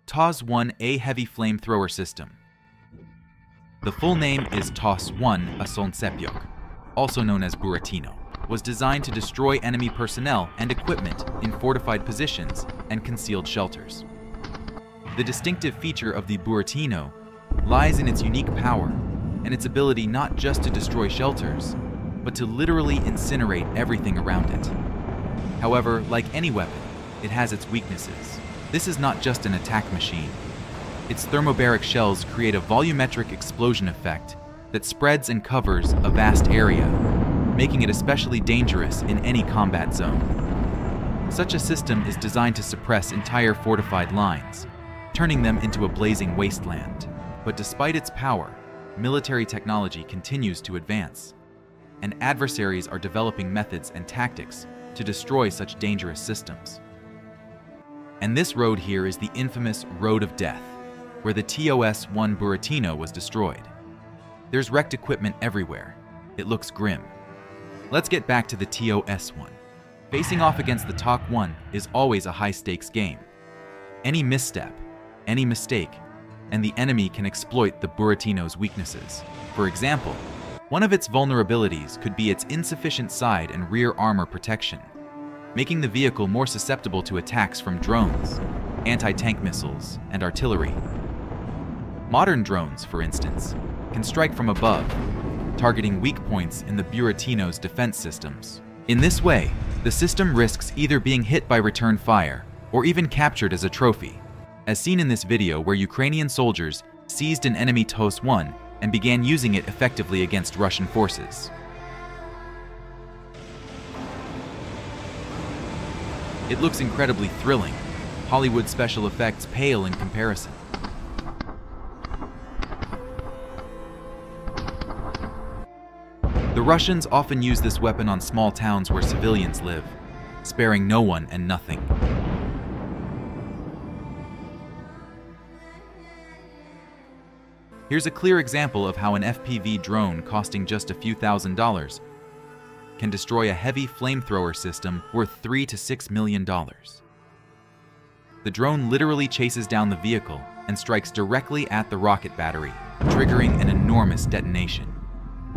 TOS-1A heavy flamethrower system. The full name is TOS-1A, also known as Buratino, was designed to destroy enemy personnel and equipment in fortified positions and concealed shelters. The distinctive feature of the Buratino lies in its unique power and its ability not just to destroy shelters, but to literally incinerate everything around it. However, like any weapon, it has its weaknesses. This is not just an attack machine. Its thermobaric shells create a volumetric explosion effect that spreads and covers a vast area, making it especially dangerous in any combat zone. Such a system is designed to suppress entire fortified lines, turning them into a blazing wasteland. But despite its power, military technology continues to advance, and adversaries are developing methods and tactics to destroy such dangerous systems. And this road here is the infamous Road of Death, where the TOS-1 Buratino was destroyed. There's wrecked equipment everywhere. It looks grim. Let's get back to the TOS-1. Facing off against the TOS-1 is always a high-stakes game. Any misstep, any mistake, and the enemy can exploit the Buratino's weaknesses. For example, one of its vulnerabilities could be its insufficient side and rear armor protection, making the vehicle more susceptible to attacks from drones, anti-tank missiles, and artillery. Modern drones, for instance, can strike from above, targeting weak points in the Buratino's defense systems. In this way, the system risks either being hit by return fire or even captured as a trophy, as seen in this video where Ukrainian soldiers seized an enemy TOS-1 and began using it effectively against Russian forces. It looks incredibly thrilling. Hollywood special effects pale in comparison. The Russians often use this weapon on small towns where civilians live, sparing no one and nothing. Here's a clear example of how an FPV drone costing just a few $1,000s can destroy a heavy flamethrower system worth $3 to $6 million. The drone literally chases down the vehicle and strikes directly at the rocket battery, triggering an enormous detonation.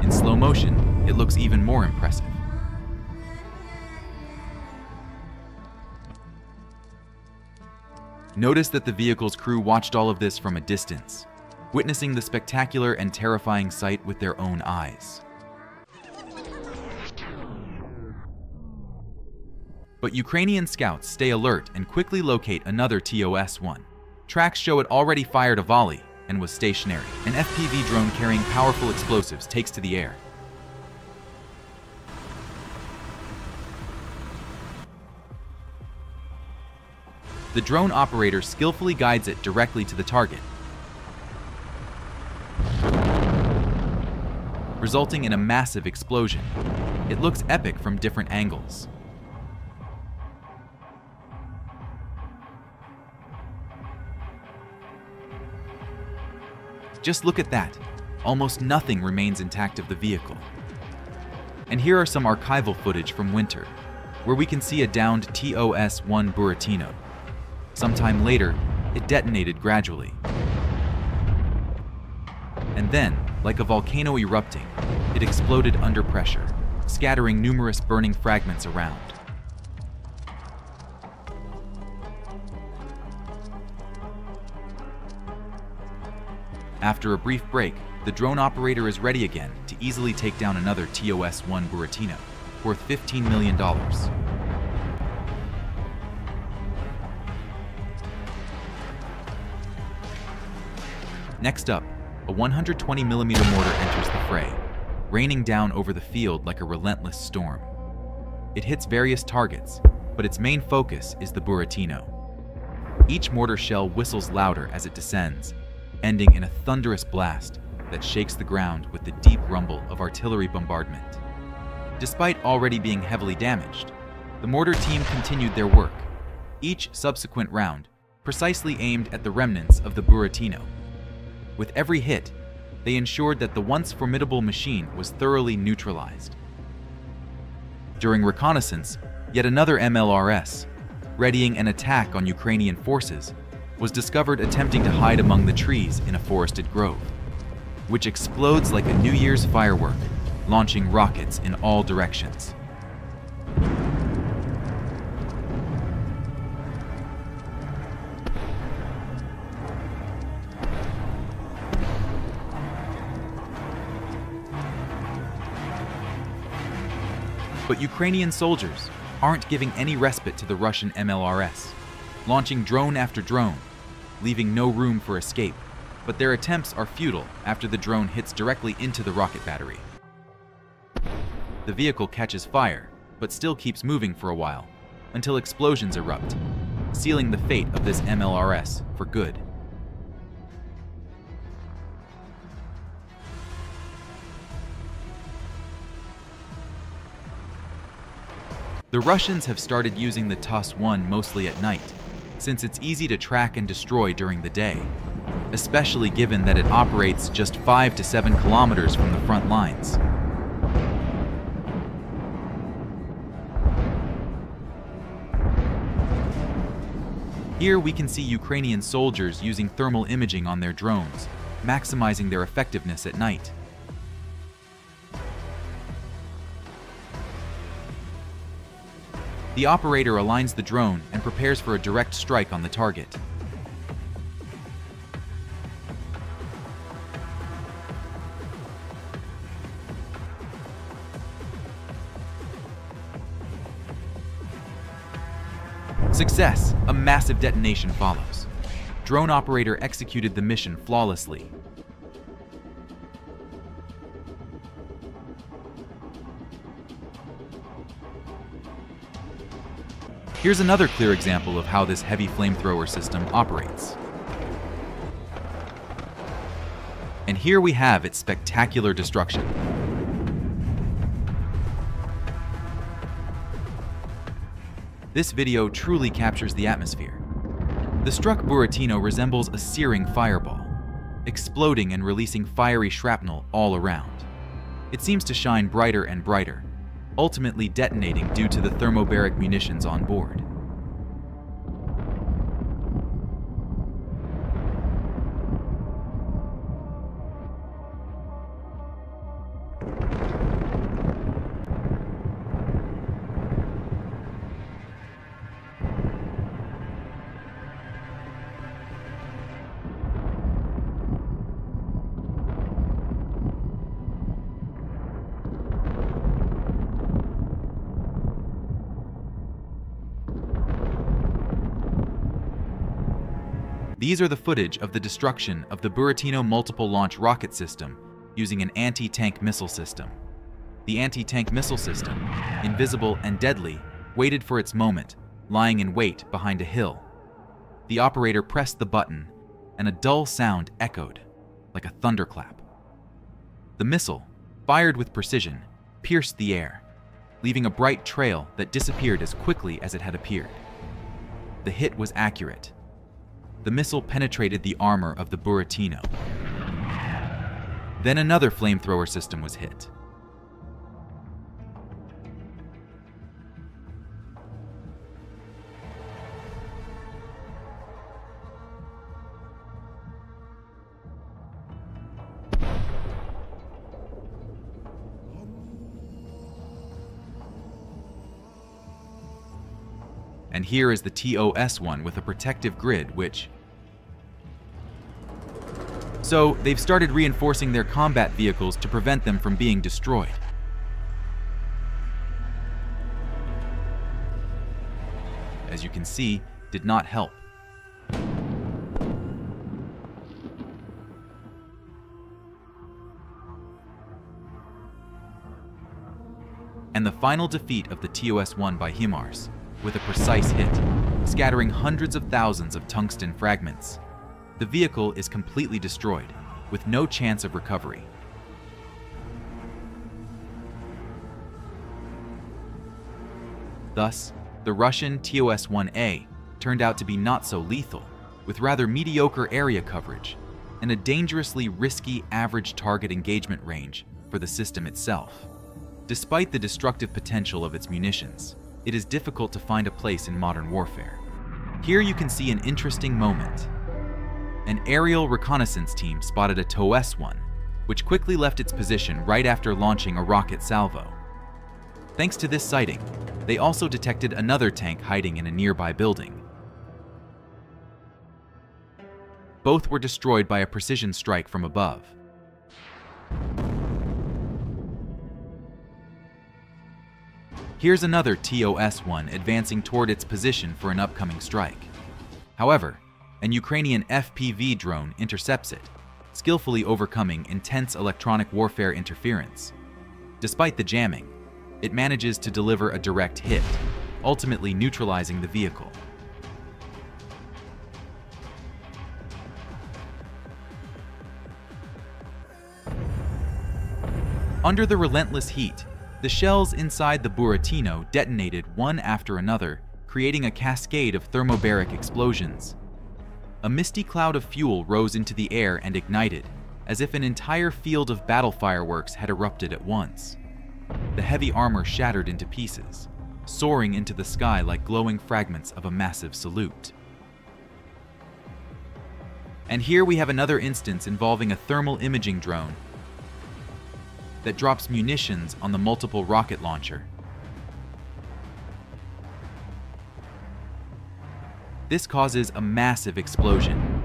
In slow motion, it looks even more impressive. Notice that the vehicle's crew watched all of this from a distance, witnessing the spectacular and terrifying sight with their own eyes. But Ukrainian scouts stay alert and quickly locate another TOS-1. Tracks show it already fired a volley and was stationary. An FPV drone carrying powerful explosives takes to the air. The drone operator skillfully guides it directly to the target, resulting in a massive explosion. It looks epic from different angles. Just look at that. Almost nothing remains intact of the vehicle. And here are some archival footage from winter, where we can see a downed TOS-1 Buratino. Sometime later, it detonated gradually. And then, like a volcano erupting, it exploded under pressure, scattering numerous burning fragments around. After a brief break, the drone operator is ready again to easily take down another TOS-1 Buratino, worth $15 million. Next up, a 120mm mortar enters the fray, raining down over the field like a relentless storm. It hits various targets, but its main focus is the Buratino. Each mortar shell whistles louder as it descends, ending in a thunderous blast that shakes the ground with the deep rumble of artillery bombardment. Despite already being heavily damaged, the mortar team continued their work, each subsequent round precisely aimed at the remnants of the Buratino. With every hit, they ensured that the once formidable machine was thoroughly neutralized. During reconnaissance, yet another MLRS, readying an attack on Ukrainian forces, was discovered attempting to hide among the trees in a forested grove, which explodes like a New Year's firework, launching rockets in all directions. But Ukrainian soldiers aren't giving any respite to the Russian MLRS, launching drone after drone, leaving no room for escape. But their attempts are futile after the drone hits directly into the rocket battery. The vehicle catches fire, but still keeps moving for a while, until explosions erupt, sealing the fate of this MLRS for good. The Russians have started using the TOS-1 mostly at night, since it's easy to track and destroy during the day, especially given that it operates just 5 to 7 kilometers from the front lines. Here we can see Ukrainian soldiers using thermal imaging on their drones, maximizing their effectiveness at night. The operator aligns the drone and prepares for a direct strike on the target. Success! A massive detonation follows. Drone operator executed the mission flawlessly. Here's another clear example of how this heavy flamethrower system operates. And here we have its spectacular destruction. This video truly captures the atmosphere. The struck Buratino resembles a searing fireball, exploding and releasing fiery shrapnel all around. It seems to shine brighter and brighter, ultimately detonating due to the thermobaric munitions on board. These are the footage of the destruction of the Buratino multiple launch rocket system using an anti-tank missile system. The anti-tank missile system, invisible and deadly, waited for its moment, lying in wait behind a hill. The operator pressed the button, and a dull sound echoed, like a thunderclap. The missile, fired with precision, pierced the air, leaving a bright trail that disappeared as quickly as it had appeared. The hit was accurate. The missile penetrated the armor of the Buratino. Then another flamethrower system was hit. And here is the TOS-1 with a protective grid, which... So, they've started reinforcing their combat vehicles to prevent them from being destroyed. As you can see, did not help. And the final defeat of the TOS-1 by HIMARS, with a precise hit, scattering hundreds of thousands of tungsten fragments. The vehicle is completely destroyed, with no chance of recovery. Thus, the Russian TOS-1A turned out to be not so lethal, with rather mediocre area coverage and a dangerously risky average target engagement range for the system itself. Despite the destructive potential of its munitions, it is difficult to find a place in modern warfare. Here you can see an interesting moment. An aerial reconnaissance team spotted a TOS-1, which quickly left its position right after launching a rocket salvo. Thanks to this sighting, they also detected another tank hiding in a nearby building. Both were destroyed by a precision strike from above. Here's another TOS-1 advancing toward its position for an upcoming strike. However, an Ukrainian FPV drone intercepts it, skillfully overcoming intense electronic warfare interference. Despite the jamming, it manages to deliver a direct hit, ultimately neutralizing the vehicle. Under the relentless heat, the shells inside the Buratino detonated one after another, creating a cascade of thermobaric explosions. A misty cloud of fuel rose into the air and ignited, as if an entire field of battle fireworks had erupted at once. The heavy armor shattered into pieces, soaring into the sky like glowing fragments of a massive salute. And here we have another instance involving a thermal imaging drone that drops munitions on the multiple rocket launcher. This causes a massive explosion.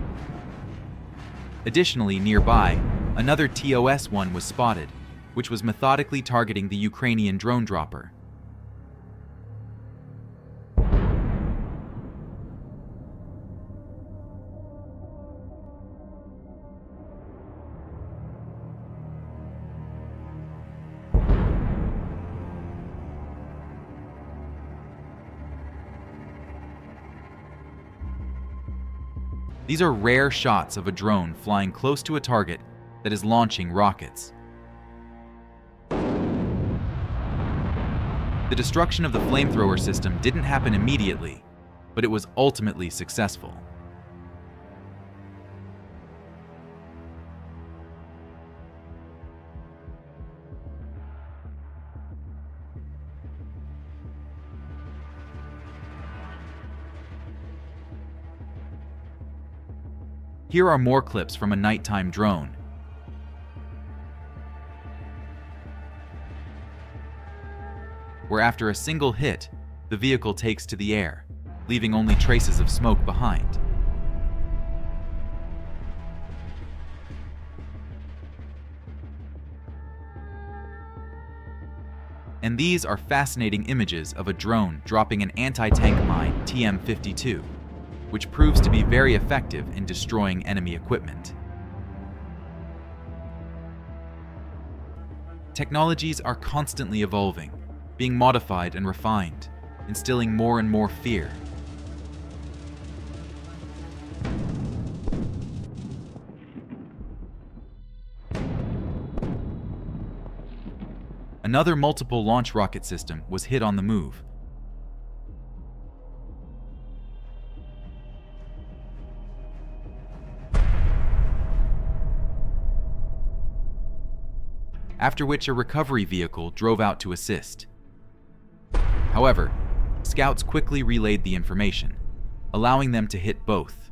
Additionally, nearby, another TOS-1 was spotted, which was methodically targeting the Ukrainian drone dropper. These are rare shots of a drone flying close to a target that is launching rockets. The destruction of the flamethrower system didn't happen immediately, but it was ultimately successful. Here are more clips from a nighttime drone. Where after a single hit, the vehicle takes to the air, leaving only traces of smoke behind. And these are fascinating images of a drone dropping an anti-tank mine TM-52, which proves to be very effective in destroying enemy equipment. Technologies are constantly evolving, being modified and refined, instilling more and more fear. Another multiple launch rocket system was hit on the move. After which a recovery vehicle drove out to assist. However, scouts quickly relayed the information, allowing them to hit both.